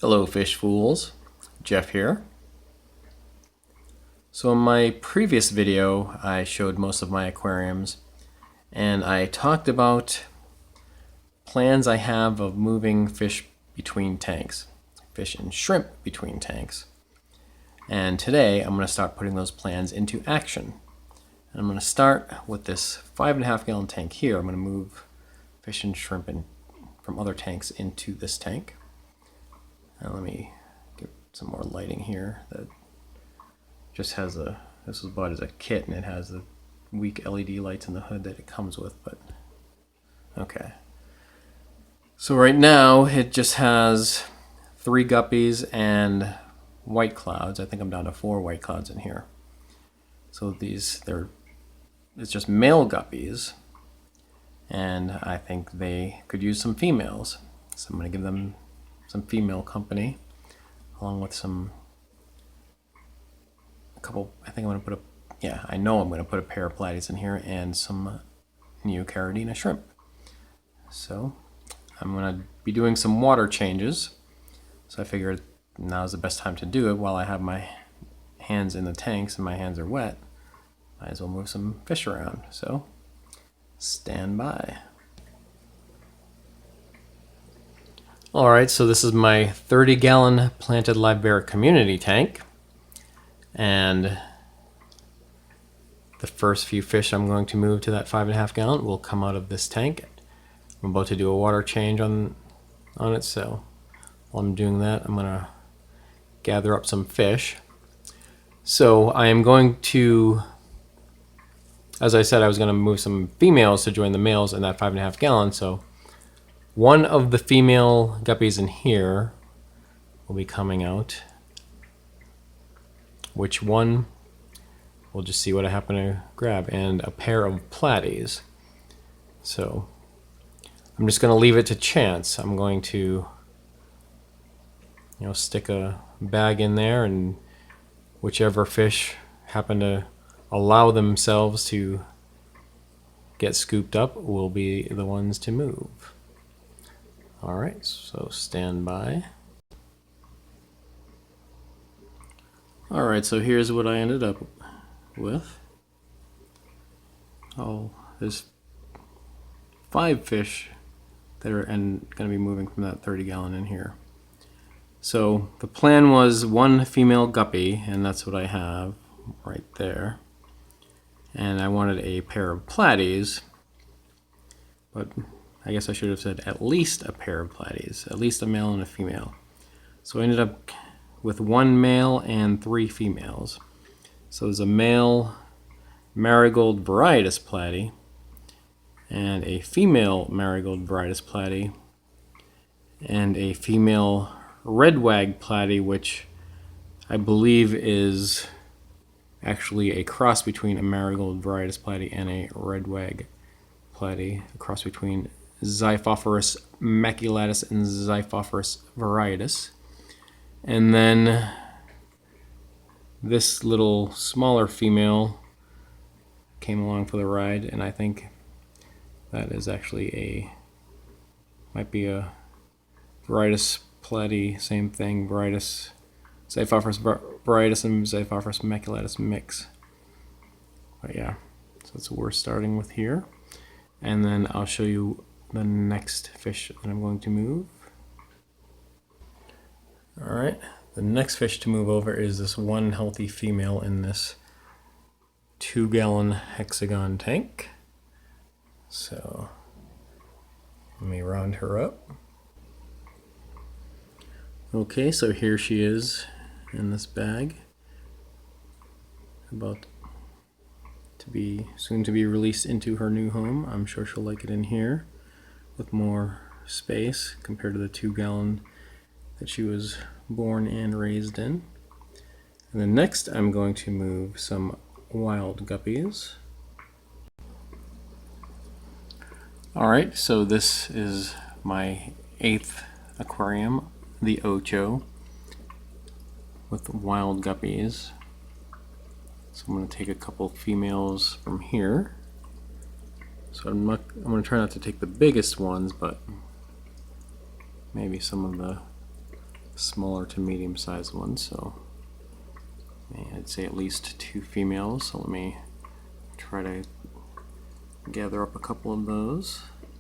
Hello fish fools, Jeff here. So in my previous video I showed most of my aquariums and I talked about plans I have of moving fish between tanks, fish and shrimp between tanks. And today I'm going to start putting those plans into action. And I'm going to start with this 5.5 gallon tank here. I'm going to move fish and shrimp from other tanks into this tank. Now let me get some more lighting here. That just has this was bought as a kit and it has the weak LED lights in the hood that it comes with, but okay. So right now it just has 3 guppies and white clouds. I think I'm down to 4 white clouds in here. So it's just male guppies, and I think they could use some females. So I'm going to give them some female company, along with I think I'm going to put I know I'm going to put a pair of Platies in here and some neocaridina shrimp. So I'm going to be doing some water changes. So I figured now's the best time to do it while I have my hands in the tanks and my hands are wet. Might as well move some fish around. So stand by. Alright, so this is my 30-gallon planted live bear community tank, and the first few fish I'm going to move to that 5.5 gallon will come out of this tank. I'm about to do a water change on it, so while I'm doing that I'm going to gather up some fish. So I am going to, as I said, I was going to move some females to join the males in that 5.5 gallon, so one of the female guppies in here will be coming out. Which one? We'll just see what I happen to grab. And a pair of Platies. So I'm just going to leave it to chance. I'm going to, stick a bag in there, and whichever fish happen to allow themselves to get scooped up will be the ones to move. Alright, so stand by. Alright, so here's what I ended up with. Oh, there's 5 fish that are going to be moving from that 30 gallon in here. So the plan was 1 female guppy, and that's what I have right there. And I wanted a pair of Platies, but I guess I should have said at least a pair of Platies, at least a male and a female. So I ended up with 1 male and 3 females. So there's a male marigold varietas Platy and a female marigold varietas Platy and a female red wag Platy, which I believe is actually a cross between a marigold varietas Platy and a red wag Platy, a cross between Xiphophorus maculatus and Xiphophorus varietas. And then this little smaller female came along for the ride, and I think that is actually might be a varietas Platy, same thing, varietas, Xiphophorus varietas and Xiphophorus maculatus mix. But yeah, so that's what we're starting with here. And then I'll show you the next fish that I'm going to move. Alright, the next fish to move over is this 1 healthy female in this 2-gallon hexagon tank. So let me round her up. Okay, so here she is in this bag, about to be soon to be released into her new home. I'm sure she'll like it in here with more space compared to the 2-gallon that she was born and raised in. And then next I'm going to move some wild guppies. Alright, so this is my 8th aquarium, the Ocho, with wild guppies. So I'm going to take a couple females from here. So I'm going to try not to take the biggest ones, but maybe some of the smaller to medium-sized ones, so I'd say at least 2 females. So let me try to gather up a couple of those.